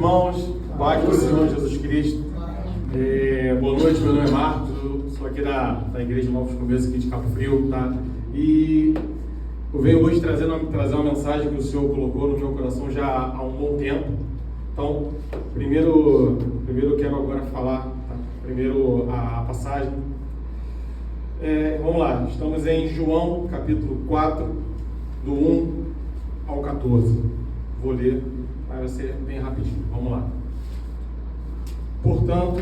irmãos, paz do Senhor Jesus Cristo. Boa noite, meu nome é Marcos, eu sou aqui da Igreja Novos Começos aqui de Cabo Frio, tá? E eu venho hoje trazer uma mensagem que o Senhor colocou no meu coração já há um bom tempo. Então, primeiro eu quero agora falar, tá? Primeiro a passagem. Vamos lá, estamos em João, capítulo 4, do 1 ao 14. Vou ler, vai ser bem rapidinho. Vamos lá. Portanto,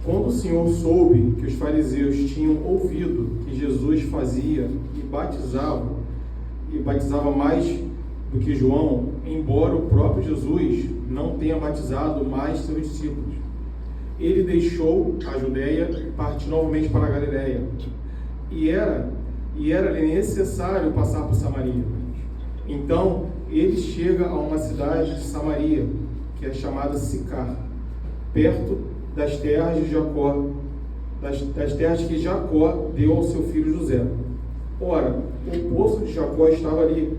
quando o Senhor soube que os fariseus tinham ouvido que Jesus fazia e batizava mais do que João, embora o próprio Jesus não tenha batizado mais seus discípulos, ele deixou a Judeia e partiu novamente para a Galileia. E era-lhe necessário passar por Samaria. Então, ele chega a uma cidade de Samaria, que é chamada Sicar, perto das terras de Jacó, das terras que Jacó deu ao seu filho José. Ora, o poço de Jacó estava ali.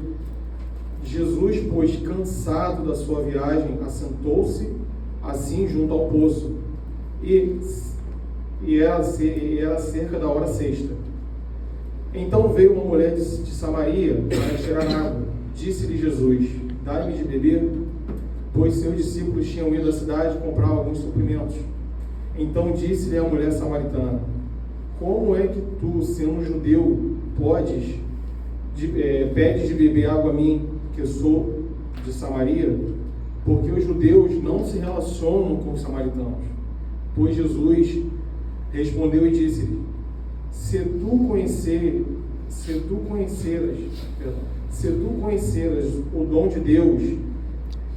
Jesus, pois, cansado da sua viagem, assentou-se assim junto ao poço, e era cerca da hora sexta. Então veio uma mulher de Samaria para tirar água. Disse-lhe Jesus: dai-me de beber, pois seus discípulos tinham ido à cidade comprar alguns suprimentos. Então disse-lhe a mulher samaritana: como é que tu, sendo judeu, pedes de beber água a mim, que sou de Samaria? Porque os judeus não se relacionam com os samaritanos. Pois Jesus respondeu e disse-lhe: se tu conheceras o dom de Deus,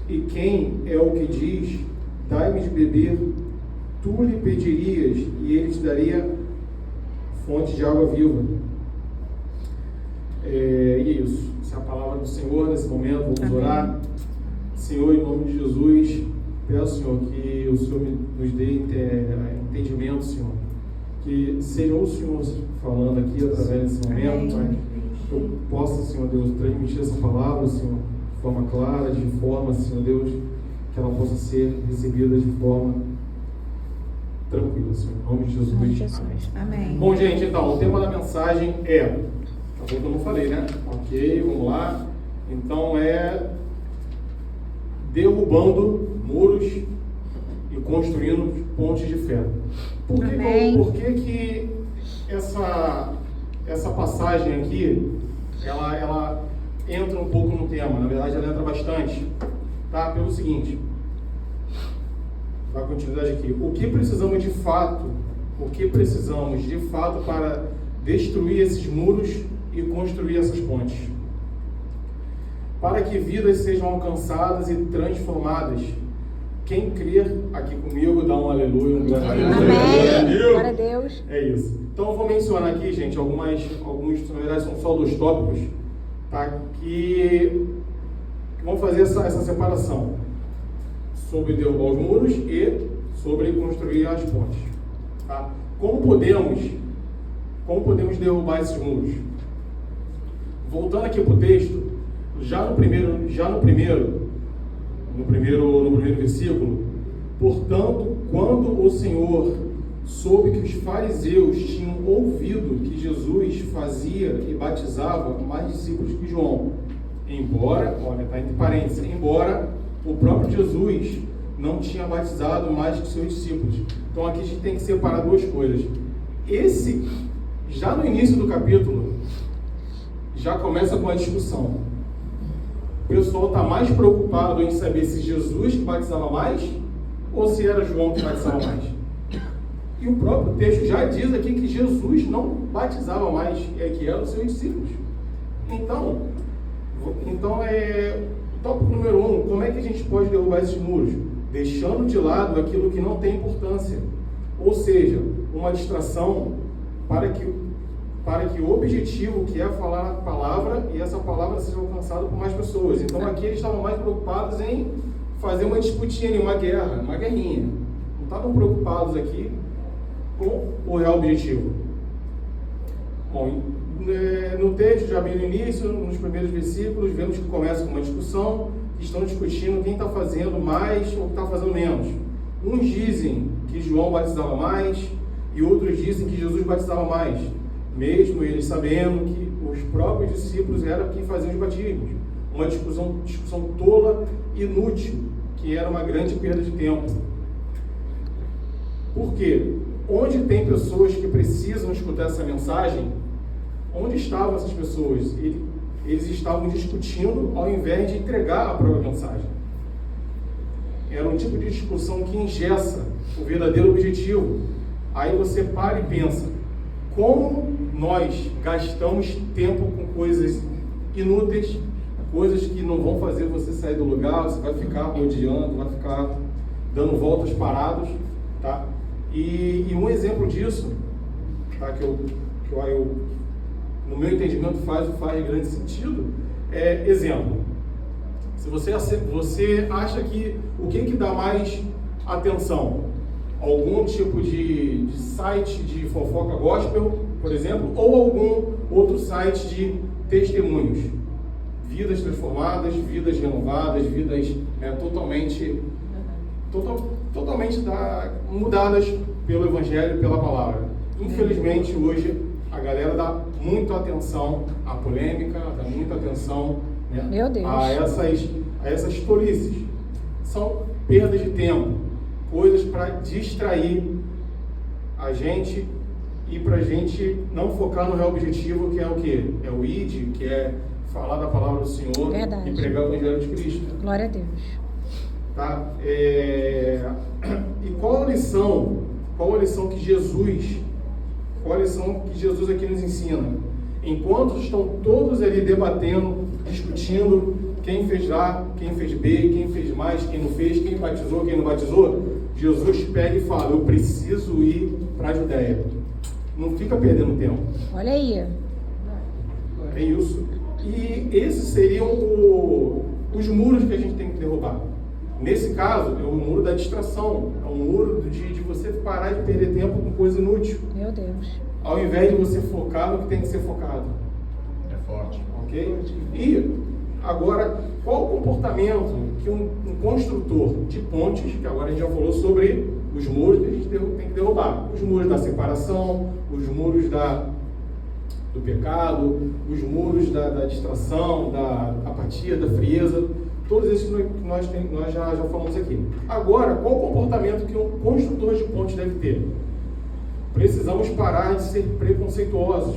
e quem é o que diz, dai-me de beber, tu lhe pedirias, e ele te daria fonte de água viva. E isso. Essa é a palavra do Senhor nesse momento. Vamos Amém. Orar. Senhor, em nome de Jesus, peço, Senhor, que o Senhor nos dê entendimento, Senhor. Que seja o Senhor falando aqui através desse momento, Pai. Que eu possa, Senhor Deus, transmitir essa palavra, Senhor, de forma clara, de forma, Senhor Deus, que ela possa ser recebida de forma tranquila, Senhor. Em nome de Jesus. Em nome de Jesus. Amém. Bom, gente, então, o tema da mensagem acabou que eu não falei, né? Ok, vamos lá. Então, derrubando muros e construindo pontes de fé. Por que essa passagem aqui, ela entra um pouco no tema? Na verdade, ela entra bastante, tá? Pelo seguinte, dá continuidade aqui. O que precisamos de fato para destruir esses muros e construir essas pontes? Para que vidas sejam alcançadas e transformadas. Quem crer aqui comigo, dá um aleluia, um grande aleluia. Amém. Glória a Deus. É isso. Então eu vou mencionar aqui, gente, alguns, na verdade são só 2 tópicos, tá? Que vão fazer essa separação sobre derrubar os muros e sobre construir as pontes, tá? Como podemos derrubar esses muros? Voltando aqui para o texto, no primeiro versículo, portanto, quando o Senhor soube que os fariseus tinham ouvido que Jesus fazia e batizava mais discípulos que João, embora o próprio Jesus não tinha batizado mais que seus discípulos. Então aqui a gente tem que separar 2 coisas. Já no início do capítulo, já começa com a discussão. O pessoal está mais preocupado em saber se Jesus que batizava mais ou se era João que batizava mais. E o próprio texto já diz aqui que Jesus não batizava mais, que eram os seus discípulos. Então tópico número 1, como é que a gente pode derrubar esses muros? Deixando de lado aquilo que não tem importância. Ou seja, uma distração para que o objetivo, que é falar a palavra, e essa palavra seja alcançada por mais pessoas. Então aqui eles estavam mais preocupados em fazer uma disputinha, uma guerrinha. Não estavam preocupados aqui com o real objetivo. Bom, no texto, já bem no início, nos primeiros versículos, vemos que começa com uma discussão que estão discutindo quem está fazendo mais ou está fazendo menos. Uns dizem que João batizava mais e outros dizem que Jesus batizava mais, mesmo eles sabendo que os próprios discípulos eram quem faziam os batismos. Uma discussão tola e inútil, que era uma grande perda de tempo. Por quê? Onde tem pessoas que precisam escutar essa mensagem, onde estavam essas pessoas? Eles estavam discutindo ao invés de entregar a própria mensagem. Era um tipo de discussão que engessa o verdadeiro objetivo. Aí você para e pensa, como nós gastamos tempo com coisas inúteis, coisas que não vão fazer você sair do lugar, você vai ficar rodeando, vai ficar dando voltas parados, tá? E um exemplo disso, tá, que eu no meu entendimento faz grande sentido, exemplo. Se você acha que o que dá mais atenção? Algum tipo de site de fofoca gospel, por exemplo, ou algum outro site de testemunhos? Vidas transformadas, vidas renovadas, vidas totalmente mudadas pelo Evangelho, pela Palavra. Infelizmente, hoje, a galera dá muita atenção à polêmica, dá muita atenção, né, Meu Deus, a essas tolices. São perdas de tempo, coisas para distrair a gente e para a gente não focar no real objetivo, que é o quê? É o ID, que é falar da palavra do Senhor. Verdade. E pregar o Evangelho de Cristo. Glória a Deus. Tá? E qual a lição que Jesus aqui nos ensina? Enquanto estão todos ali debatendo, discutindo quem fez A, quem fez B, quem fez mais, quem não fez, quem batizou, quem não batizou, Jesus pega e fala, eu preciso ir para a Judéia. Não fica perdendo tempo. Olha aí. É isso. E esses seriam os muros que a gente tem que derrubar. Nesse caso, é o muro da distração. É um muro de você parar de perder tempo com coisa inútil. Meu Deus. Ao invés de você focar no que tem que ser focado. É forte. Ok? E agora, qual o comportamento que um construtor de pontes, que agora a gente já falou sobre os muros que a gente tem que derrubar. Os muros da separação, os muros do pecado, os muros da distração, da apatia, da frieza. Todos esses que nós já falamos aqui. Agora, qual o comportamento que um construtor de pontes deve ter? Precisamos parar de ser preconceituosos,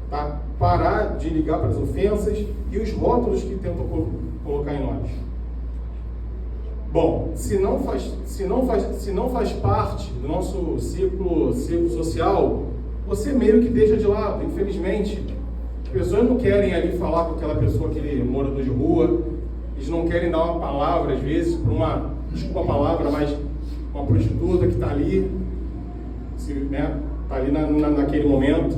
tá? Parar de ligar para as ofensas e os rótulos que tentam colocar em nós. Bom, se não faz parte do nosso ciclo social, você meio que deixa de lado, infelizmente. As pessoas não querem ali falar com aquela pessoa, aquele morador de rua. Eles não querem dar uma palavra, às vezes, para desculpa a palavra, mas uma prostituta que está ali, está ali naquele momento.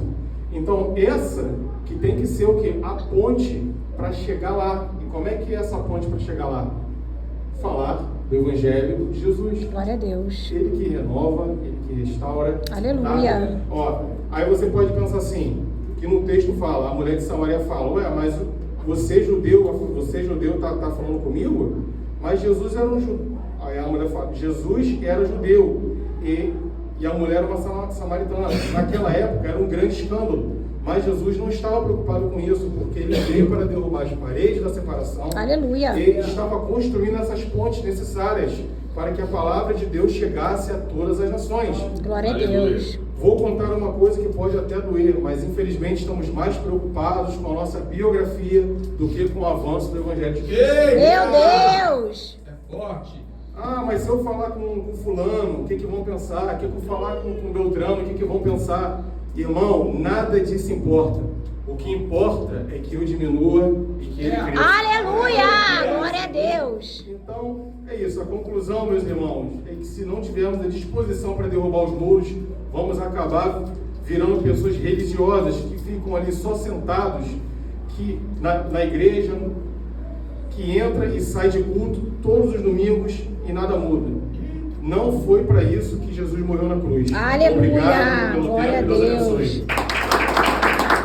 Então, essa que tem que ser o quê? A ponte para chegar lá. E como é que é essa ponte para chegar lá? Falar do Evangelho de Jesus. Glória a Deus. Ele que renova, ele que restaura. Aleluia. Tá? Aí você pode pensar assim, que no texto fala, a mulher de Samaria fala, mas você judeu está falando comigo? Mas Jesus era um judeu. Aí a mulher fala, Jesus era judeu e a mulher era uma samaritana. Naquela época era um grande escândalo. Mas Jesus não estava preocupado com isso, porque ele veio para derrubar as paredes da separação. Aleluia. Ele estava construindo essas pontes necessárias para que a palavra de Deus chegasse a todas as nações. Glória a Deus. Vou contar uma coisa que pode até doer, mas infelizmente estamos mais preocupados com a nossa biografia do que com o avanço do Evangelho de Cristo. Meu Deus! É forte. Mas se eu falar com fulano, o que vão pensar? O que eu falar com Beltrano, o que vão pensar? Irmão, nada disso importa. O que importa é que eu diminua e que ele cresça. Aleluia! Glória a Deus! Então, é isso. A conclusão, meus irmãos, é que se não tivermos a disposição para derrubar os muros, vamos acabar virando pessoas religiosas que ficam ali só sentados na igreja, que entra e sai de culto todos os domingos e nada muda. Não foi para isso que Jesus morreu na cruz. Aleluia! Obrigado pelo Glória a tempo, Deus Deus! abençoe.